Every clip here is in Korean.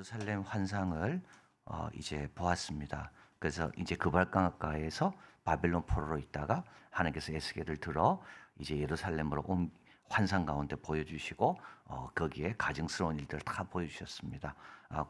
예루살렘 환상을 이제 보았습니다. 그래서 이제 그발강가에서 바벨론 포로로 있다가 하나님께서 에스겔을 들어 이제 예루살렘으로 온 환상 가운데 보여주시고 거기에 가증스러운 일들을 다 보여주셨습니다.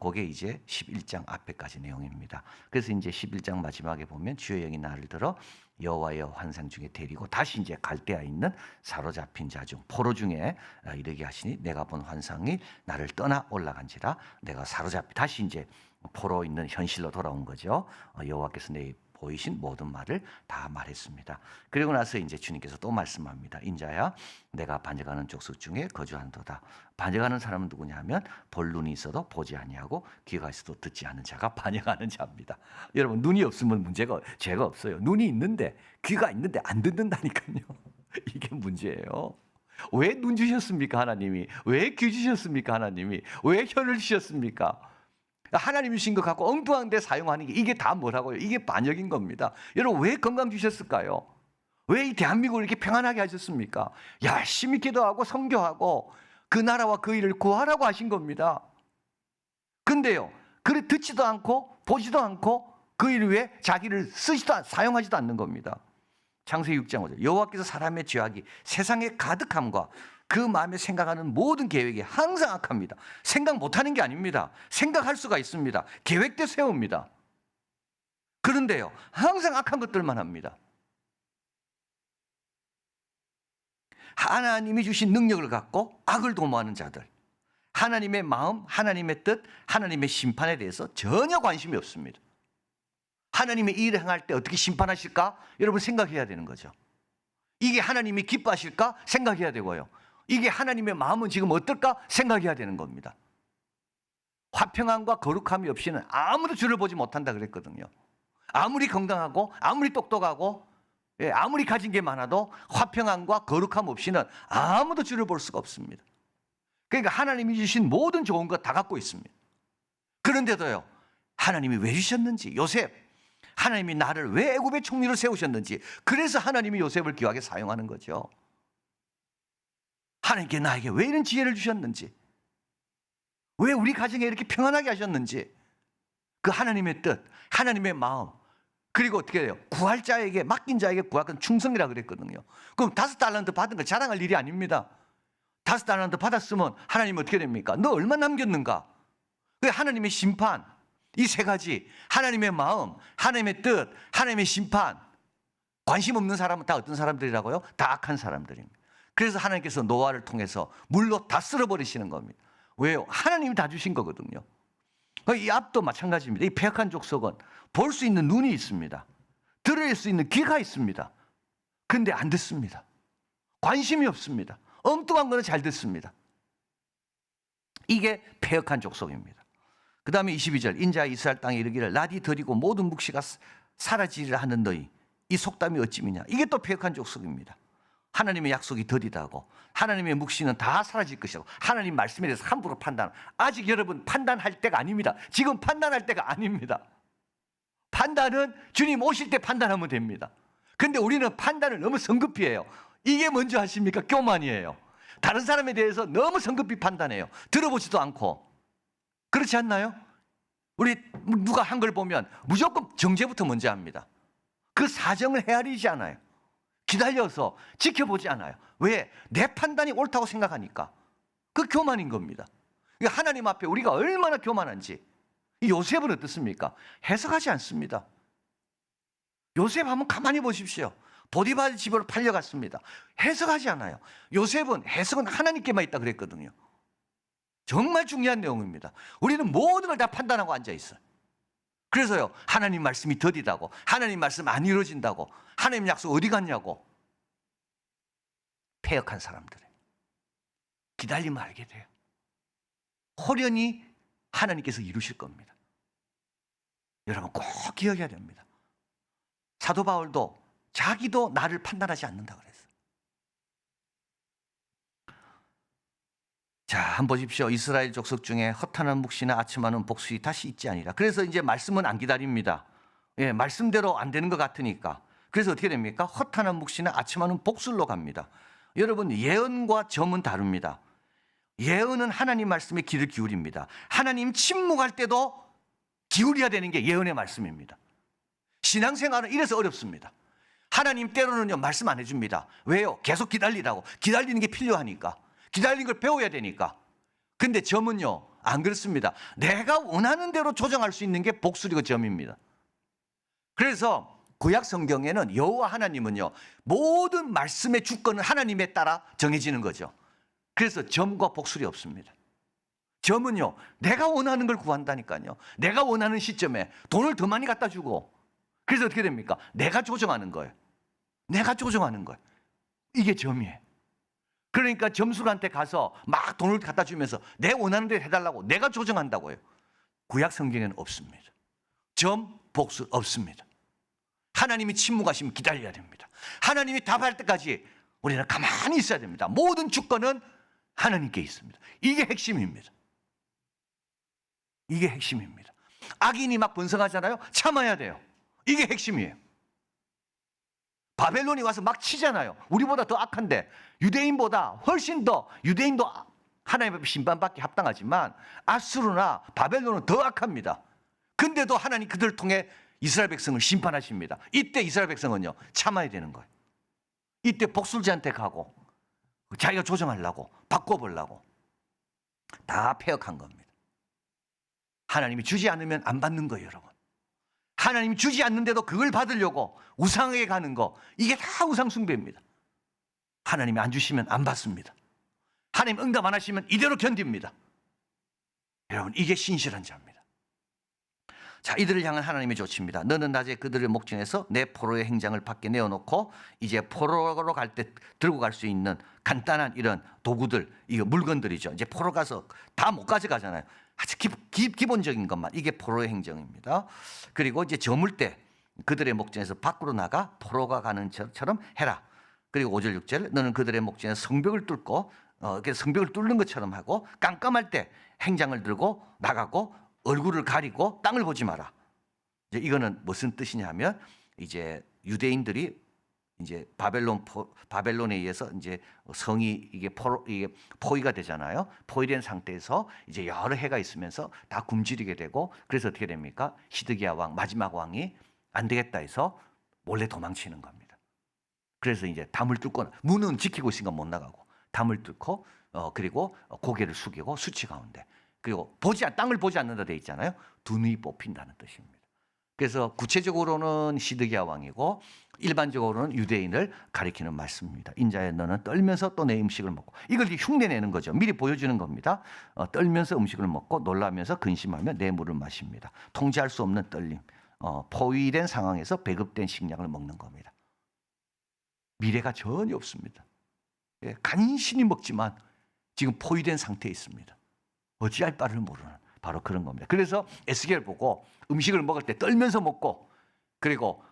그게 이제 11장 앞에까지 내용입니다. 그래서 이제 11장 마지막에 보면 주의 영이 나를 들어 여호와의 환상 중에 데리고 다시 이제 갈대아에 있는 사로잡힌 자 중 포로 중에 이르게 하시니 내가 본 환상이 나를 떠나 올라간지라 내가 사로잡히 다시 이제 포로 있는 현실로 돌아온 거죠. 여호와께서 내 보이신 모든 말을 다 말했습니다. 그리고 나서 이제 주님께서 또 말씀합니다. 인자야, 내가 반역하는 족속 중에 거주한도다. 반역하는 사람은 누구냐 하면 볼 눈이 있어도 보지 아니하고 귀가 있어도 듣지 않는 자가 반역하는 자입니다. 여러분, 눈이 없으면 죄가 없어요. 눈이 있는데 귀가 있는데 안 듣는다니까요. 이게 문제예요. 왜 눈 주셨습니까, 하나님이? 왜 귀 주셨습니까, 하나님이? 왜 혀를 주셨습니까? 하나님이 주신 것 갖고 엉뚱한 데 사용하는 게 이게 다 뭐라고요? 이게 반역인 겁니다. 여러분, 왜 건강 주셨을까요? 왜 이 대한민국을 이렇게 평안하게 하셨습니까? 열심히 기도하고 선교하고 그 나라와 그 일을 구하라고 하신 겁니다. 근데요, 그래 듣지도 않고 보지도 않고 그 일 위해 자기를 사용하지도 않는 겁니다. 창세기 6장 5절 여호와께서 사람의 죄악이 세상에 가득함과 그 마음에 생각하는 모든 계획이 항상 악합니다. 생각 못하는 게 아닙니다. 생각할 수가 있습니다. 계획대 세웁니다. 그런데요, 항상 악한 것들만 합니다. 하나님이 주신 능력을 갖고 악을 도모하는 자들, 하나님의 마음, 하나님의 뜻, 하나님의 심판에 대해서 전혀 관심이 없습니다. 하나님의 일을 행할 때 어떻게 심판하실까? 여러분 생각해야 되는 거죠. 이게 하나님이 기뻐하실까? 생각해야 되고요. 이게 하나님의 마음은 지금 어떨까? 생각해야 되는 겁니다. 화평함과 거룩함이 없이는 아무도 주를 보지 못한다 그랬거든요. 아무리 건강하고 아무리 똑똑하고 아무리 가진 게 많아도 화평함과 거룩함 없이는 아무도 주를 볼 수가 없습니다. 그러니까 하나님이 주신 모든 좋은 것 다 갖고 있습니다. 그런데도요, 하나님이 왜 주셨는지, 요셉, 하나님이 나를 왜 애굽의 총리로 세우셨는지, 그래서 하나님이 요셉을 귀하게 사용하는 거죠. 하나님께 나에게 왜 이런 지혜를 주셨는지, 왜 우리 가정에 이렇게 평안하게 하셨는지, 그 하나님의 뜻, 하나님의 마음, 그리고 어떻게 해요? 구할 자에게, 맡긴 자에게 구할 건 충성이라 그랬거든요. 그럼 5달란트 받은 거 자랑할 일이 아닙니다. 5달란트 받았으면 하나님 어떻게 됩니까? 너 얼마 남겼는가? 그 하나님의 심판, 이 세 가지, 하나님의 마음, 하나님의 뜻, 하나님의 심판, 관심 없는 사람은 다 어떤 사람들이라고요? 다 악한 사람들입니다. 그래서 하나님께서 노아를 통해서 물로 다 쓸어버리시는 겁니다. 왜요? 하나님이 다 주신 거거든요. 이 앞도 마찬가지입니다. 이 패역한 족속은 볼 수 있는 눈이 있습니다. 들을 수 있는 귀가 있습니다. 그런데 안 듣습니다. 관심이 없습니다. 엉뚱한 거는 잘 듣습니다. 이게 패역한 족속입니다. 그 다음에 22절 인자 이스라엘 땅에 이르기를 나디 더디고 모든 묵시가 사라지리라 하는 너희 이 속담이 어찌미냐. 이게 또 패역한 족속입니다. 하나님의 약속이 더디다고, 하나님의 묵시는 다 사라질 것이고, 하나님 말씀에 대해서 함부로 판단. 아직 여러분 판단할 때가 아닙니다. 지금 판단할 때가 아닙니다. 판단은 주님 오실 때 판단하면 됩니다. 근데 우리는 판단을 너무 성급히 해요. 이게 먼저 하십니까? 교만이에요. 다른 사람에 대해서 너무 성급히 판단해요. 들어보지도 않고. 그렇지 않나요? 우리 누가 한 걸 보면 무조건 정죄부터 먼저 합니다. 그 사정을 헤아리지 않아요. 기다려서 지켜보지 않아요. 왜? 내 판단이 옳다고 생각하니까. 그 교만인 겁니다. 하나님 앞에 우리가 얼마나 교만한지. 이 요셉은 어떻습니까? 해석하지 않습니다. 요셉 한번 가만히 보십시오. 보디발 집으로 팔려갔습니다. 해석하지 않아요. 요셉은 해석은 하나님께만 있다 그랬거든요. 정말 중요한 내용입니다. 우리는 모든 걸 다 판단하고 앉아있어요. 그래서요, 하나님 말씀이 더디다고, 하나님 말씀 안 이루어진다고, 하나님 약속 어디 갔냐고. 패역한 사람들이에요. 기다리면 알게 돼요. 호련히 하나님께서 이루실 겁니다. 여러분 꼭 기억해야 됩니다. 사도 바울도 자기도 나를 판단하지 않는다 그랬어요. 자, 한번 보십시오. 이스라엘 족속 중에 허탄한 묵시나 아첨하는 복수이 다시 있지 아니라. 그래서 이제 말씀은 안 기다립니다. 예, 말씀대로 안 되는 것 같으니까. 그래서 어떻게 됩니까? 허탄한 묵시나 아첨하는 복술로 갑니다. 여러분, 예언과 점은 다릅니다. 예언은 하나님 말씀에 귀를 기울입니다. 하나님 침묵할 때도 기울여야 되는 게 예언의 말씀입니다. 신앙생활은 이래서 어렵습니다. 하나님 때로는요 말씀 안 해줍니다. 왜요? 계속 기다리라고. 기다리는 게 필요하니까. 기다리는 걸 배워야 되니까. 근데 점은요 안 그렇습니다. 내가 원하는 대로 조정할 수 있는 게 복술이고 점입니다. 그래서 구약 성경에는 여호와 하나님은요 모든 말씀의 주권은 하나님에 따라 정해지는 거죠. 그래서 점과 복술이 없습니다. 점은요 내가 원하는 걸 구한다니까요. 내가 원하는 시점에 돈을 더 많이 갖다 주고, 그래서 어떻게 됩니까? 내가 조정하는 거예요. 내가 조정하는 거예요. 이게 점이에요. 그러니까 점술한테 가서 막 돈을 갖다 주면서 내 원하는 대로 해달라고 내가 조정한다고요. 구약 성경에는 없습니다. 점, 복술 없습니다. 하나님이 침묵하시면 기다려야 됩니다. 하나님이 답할 때까지 우리는 가만히 있어야 됩니다. 모든 주권은 하나님께 있습니다. 이게 핵심입니다. 이게 핵심입니다. 악인이 막 번성하잖아요. 참아야 돼요. 이게 핵심이에요. 바벨론이 와서 막 치잖아요. 우리보다 더 악한데 유대인보다 훨씬 더, 유대인도 하나님 앞에 심판받기 합당하지만 아수르나 바벨론은 더 악합니다. 근데도 하나님 그들을 통해 이스라엘 백성을 심판하십니다. 이때 이스라엘 백성은요 참아야 되는 거예요. 이때 복술자한테 가고 자기가 조정하려고 바꿔보려고 다 폐역한 겁니다. 하나님이 주지 않으면 안 받는 거예요, 여러분. 하나님이 주지 않는데도 그걸 받으려고 우상에게 가는 거, 이게 다 우상 숭배입니다. 하나님이 안 주시면 안 받습니다. 하나님 응답 안 하시면 이대로 견딥니다. 여러분, 이게 신실한 자입니다. 자, 이들을 향한 하나님의 조치입니다. 너는 낮에 그들의 목전에서 내 포로의 행장을 밖에 내어놓고 이제 포로로 갈 때 들고 갈 수 있는 간단한 이런 도구들, 이거 물건들이죠. 이제 포로 가서 다 못 가져가잖아요. 아주 기본적인 것만, 이게 포로의 행정입니다. 그리고 이제 저물 때 그들의 목전에서 밖으로 나가 포로가 가는 것처럼 해라. 그리고 5절 6절 너는 그들의 목전에서 성벽을 뚫고 성벽을 뚫는 것처럼 하고, 깜깜할 때 행장을 들고 나가고 얼굴을 가리고 땅을 보지 마라. 이제 이거는 무슨 뜻이냐 하면, 이제 유대인들이 이제 바벨론에 의해서 이제 성이 이게 포위가 되잖아요. 포위된 상태에서 이제 여러 해가 있으면서 다 굶주리게 되고, 그래서 어떻게 됩니까? 시드기야 왕, 마지막 왕이 안 되겠다 해서 몰래 도망치는 겁니다. 그래서 이제 담을 뚫고, 문은 지키고 있으니까 못 나가고 담을 뚫고 그리고 고개를 숙이고 수치 가운데, 그리고 땅을 보지 않는다 돼 있잖아요. 두 눈이 뽑힌다는 뜻입니다. 그래서 구체적으로는 시드기야 왕이고 일반적으로는 유대인을 가리키는 말씀입니다. 인자야 너는 떨면서 또 내 음식을 먹고, 이걸 흉내내는 거죠. 미리 보여주는 겁니다. 떨면서 음식을 먹고 놀라면서 근심하며 내 물을 마십니다. 통제할 수 없는 떨림, 포위된 상황에서 배급된 식량을 먹는 겁니다. 미래가 전혀 없습니다. 간신히 먹지만 지금 포위된 상태에 있습니다. 어찌할 바를 모르는 바로 그런 겁니다. 그래서 에스겔 보고 음식을 먹을 때 떨면서 먹고, 그리고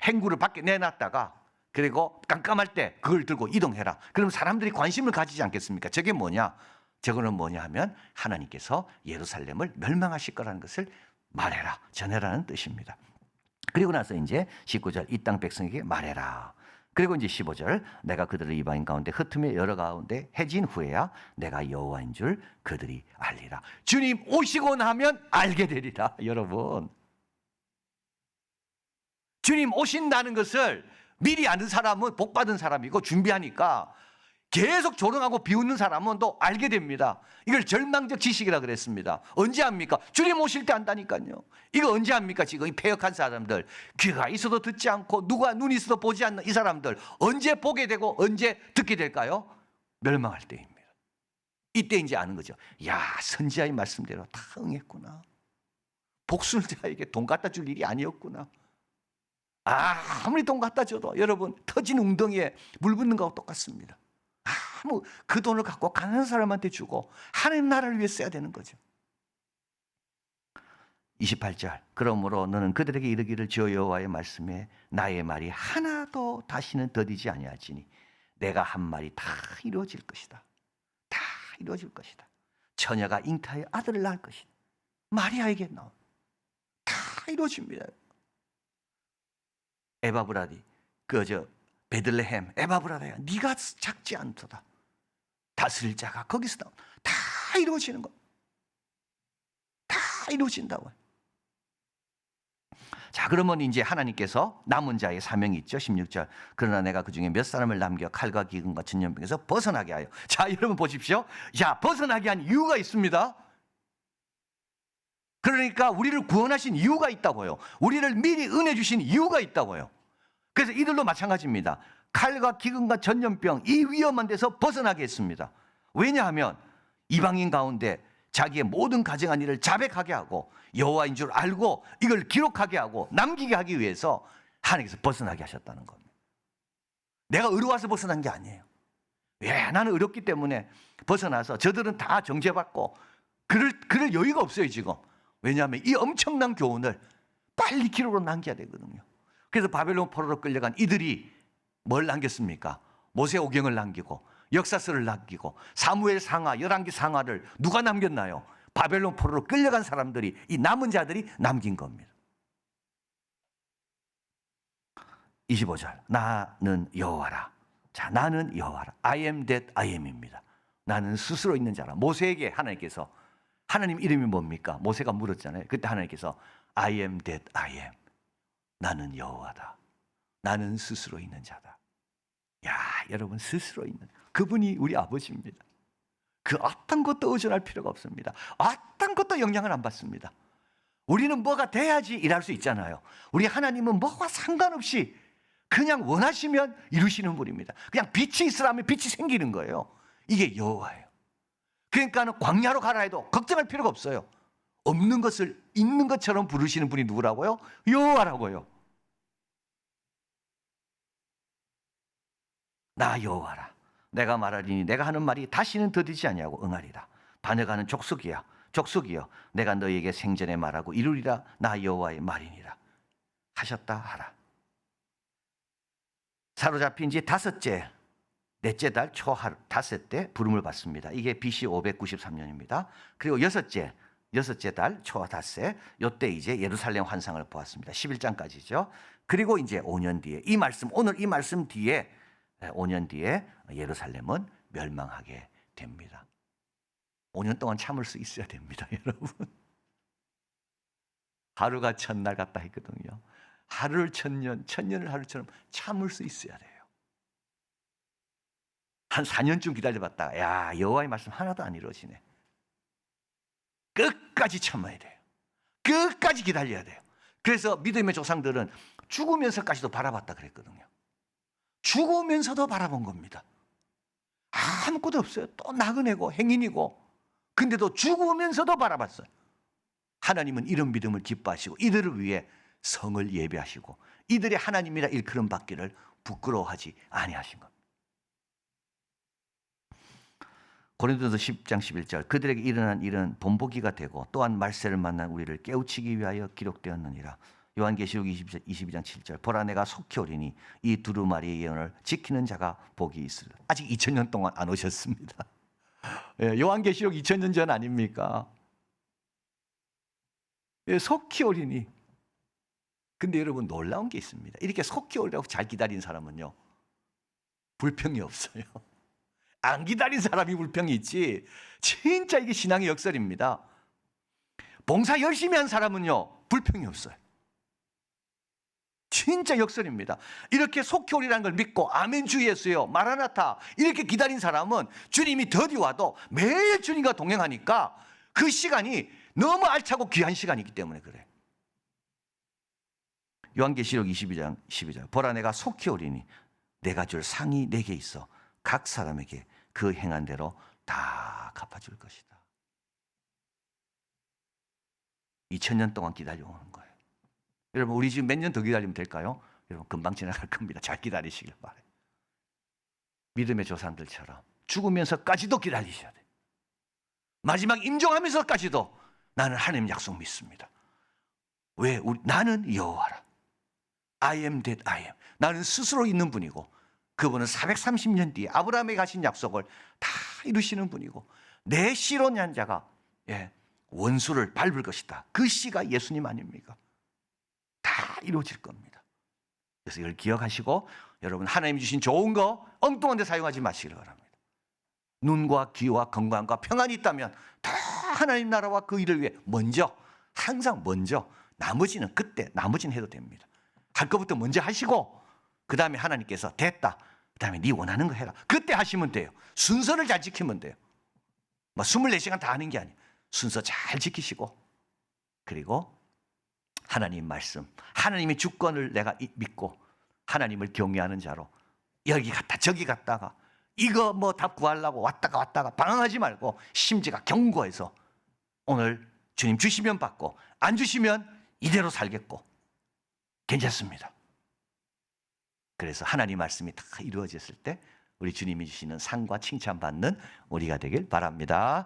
행구를 밖에 내놨다가 그리고 깜깜할 때 그걸 들고 이동해라. 그럼 사람들이 관심을 가지지 않겠습니까? 저게 뭐냐? 저거는 뭐냐 하면 하나님께서 예루살렘을 멸망하실 거라는 것을 말해라, 전해라는 뜻입니다. 그리고 나서 이제 19절 이 땅 백성에게 말해라. 그리고 이제 15절 내가 그들을 이방인 가운데 흩으며 여러 가운데 해진 후에야 내가 여호와인 줄 그들이 알리라. 주님 오시고 나면 알게 되리라. 여러분, 주님 오신다는 것을 미리 아는 사람은 복 받은 사람이고, 준비하니까 계속 조롱하고 비웃는 사람은 또 알게 됩니다. 이걸 절망적 지식이라 그랬습니다. 언제 합니까? 주님 오실 때 안다니까요. 이거 언제 합니까? 지금 이 패역한 사람들, 귀가 있어도 듣지 않고 누가 눈이 있어도 보지 않는 이 사람들 언제 보게 되고 언제 듣게 될까요? 멸망할 때입니다. 이때 이제 아는 거죠. 야, 선지자의 말씀대로 다 응했구나. 복술자에게 돈 갖다 줄 일이 아니었구나. 아무리 돈 갖다 줘도 여러분 터진 웅덩이에 물 붓는 거하고 똑같습니다. 그 돈을 갖고 가난한 사람한테 주고 하나님 나라를 위해 써야 되는 거죠. 28절 그러므로 너는 그들에게 이르기를 주 여호와의 말씀에 나의 말이 하나도 다시는 더디지 아니하지니 내가 한 말이 다 이루어질 것이다. 다 이루어질 것이다. 처녀가 잉타의 아들을 낳을 것이다. 마리아에게 나온 다 이루어집니다. 에바브라디 베들레헴 에바브라다야 네가 작지 않도다. 다스릴 자가 거기서 나옵니다. 다 이루어지는 거예요. 다 이루어진다고요. 자, 그러면 이제 하나님께서 남은 자의 사명이 있죠. 16절. 그러나 내가 그중에 몇 사람을 남겨 칼과 기근과 전염병에서 벗어나게 하여. 자, 여러분 보십시오. 자, 벗어나게 한 이유가 있습니다. 그러니까 우리를 구원하신 이유가 있다고요. 우리를 미리 은혜 주신 이유가 있다고요. 그래서 이들도 마찬가지입니다. 칼과 기근과 전염병 이 위험한 데서 벗어나게 했습니다. 왜냐하면 이방인 가운데 자기의 모든 가정한 일을 자백하게 하고 여호와인 줄 알고 이걸 기록하게 하고 남기게 하기 위해서 하나님께서 벗어나게 하셨다는 겁니다. 내가 의로워서 벗어난 게 아니에요. 왜? 나는 의롭기 때문에 벗어나서 저들은 다 정죄받고 그럴 여유가 없어요 지금. 왜냐하면 이 엄청난 교훈을 빨리 기록으로 남겨야 되거든요. 그래서 바벨론 포로로 끌려간 이들이 뭘 남겼습니까? 모세오경을 남기고 역사서를 남기고 사무엘 상하, 열왕기 상하를 누가 남겼나요? 바벨론 포로로 끌려간 사람들이, 이 남은 자들이 남긴 겁니다. 25절. 나는 여호와라. 자, 나는 여호와라. I am that I am입니다. 나는 스스로 있는 자라. 모세에게 하나님께서, 하나님 이름이 뭡니까? 모세가 물었잖아요. 그때 하나님께서 I am that I am. 나는 여호와다. 나는 스스로 있는 자다. 야, 여러분, 스스로 있는 그분이 우리 아버지입니다. 그 어떤 것도 의존할 필요가 없습니다. 어떤 것도 영향을 안 받습니다. 우리는 뭐가 돼야지 일할 수 있잖아요. 우리 하나님은 뭐가 상관없이 그냥 원하시면 이루시는 분입니다. 그냥 빛이 있으라면 빛이 생기는 거예요. 이게 여호와예요. 그러니까 광야로 가라 해도 걱정할 필요가 없어요. 없는 것을 있는 것처럼 부르시는 분이 누구라고요? 여호와라고요. 나 여호와라. 내가 말하리니 내가 하는 말이 다시는 더디지 아니하고 응하리라. 다녀가는 족속이여 내가 너희에게 생전에 말하고 이루리라. 나 여호와의 말이니라 하셨다 하라. 사로잡힌 지 넷째 달 초하루 닷새 부름을 받습니다. 이게 BC 593년입니다. 그리고 여섯째 달 초 닷새 요때 이제 예루살렘 환상을 보았습니다. 11장까지죠. 그리고 이제 5년 뒤에 오늘 이 말씀 뒤에 5년 뒤에 예루살렘은 멸망하게 됩니다. 5년 동안 참을 수 있어야 됩니다, 여러분. 하루가 천날 같다 했거든요. 하루를 천년, 천년을 하루처럼 참을 수 있어야 돼요. 한 4년쯤 기다려봤다가 야, 여호와의 말씀 하나도 안 이루어지네. 끝까지 참아야 돼요. 끝까지 기다려야 돼요. 그래서 믿음의 조상들은 죽으면서까지도 바라봤다 그랬거든요. 죽으면서도 바라본 겁니다. 아무것도 없어요. 또 나그네고 행인이고 근데도 죽으면서도 바라봤어요. 하나님은 이런 믿음을 기뻐하시고 이들을 위해 성을 예배하시고 이들이 하나님이라 일컬음 받기를 부끄러워하지 아니하신 겁니다. 고린도서 10장 11절 그들에게 일어난 일은 본보기가 되고 또한 말세를 만난 우리를 깨우치기 위하여 기록되었느니라. 요한계시록 22장 7절 보라 내가 속히 오리니 이 두루마리의 예언을 지키는 자가 복이 있으리라. 아직 2000년 동안 안 오셨습니다. 요한계시록 2000년 전 아닙니까? 속히 오리니. 근데 여러분 놀라운 게 있습니다. 이렇게 속히 오리라고 잘 기다린 사람은요 불평이 없어요. 안 기다린 사람이 불평이 있지. 진짜 이게 신앙의 역설입니다. 봉사 열심히 한 사람은요 불평이 없어요. 진짜 역설입니다. 이렇게 속히 오리라는 걸 믿고 아멘 주 예수여 마라나타 이렇게 기다린 사람은 주님이 더디 와도 매일 주님과 동행하니까 그 시간이 너무 알차고 귀한 시간이기 때문에 그래. 요한계시록 22장 12절 보라 내가 속히 오리니 내가 줄 상이 내게 있어 각 사람에게 그 행한 대로 다 갚아줄 것이다. 2000년 동안 기다려오는 거예요. 여러분 우리 지금 몇 년 더 기다리면 될까요? 여러분 금방 지나갈 겁니다. 잘 기다리시길 바라요. 믿음의 조상들처럼 죽으면서까지도 기다리셔야 돼요. 마지막 임종하면서까지도 나는 하나님 약속 믿습니다. 왜? 나는 여호와라. I am that I am. 나는 스스로 있는 분이고 그분은 430년 뒤에 아브라함에게 하신 약속을 다 이루시는 분이고 내 씨로 난 자가 원수를 밟을 것이다. 그 씨가 예수님 아닙니까? 다 이루어질 겁니다. 그래서 이걸 기억하시고 여러분 하나님 주신 좋은 거 엉뚱한 데 사용하지 마시기를 바랍니다. 눈과 귀와 건강과 평안이 있다면 다 하나님 나라와 그 일을 위해 먼저, 항상 먼저, 나머지는 그때, 나머지는 해도 됩니다. 할 것부터 먼저 하시고 그 다음에 하나님께서 됐다, 그 다음에 네 원하는 거 해라, 그때 하시면 돼요. 순서를 잘 지키면 돼요. 뭐 24시간 다 하는 게 아니에요. 순서 잘 지키시고, 그리고 하나님 말씀, 하나님의 주권을 내가 믿고 하나님을 경외하는 자로 여기 갔다 저기 갔다가 이거 뭐 답 구하려고 왔다가 방황하지 말고 심지가 견고해서 오늘 주님 주시면 받고 안 주시면 이대로 살겠고 괜찮습니다. 그래서 하나님 말씀이 다 이루어졌을 때 우리 주님이 주시는 상과 칭찬받는 우리가 되길 바랍니다.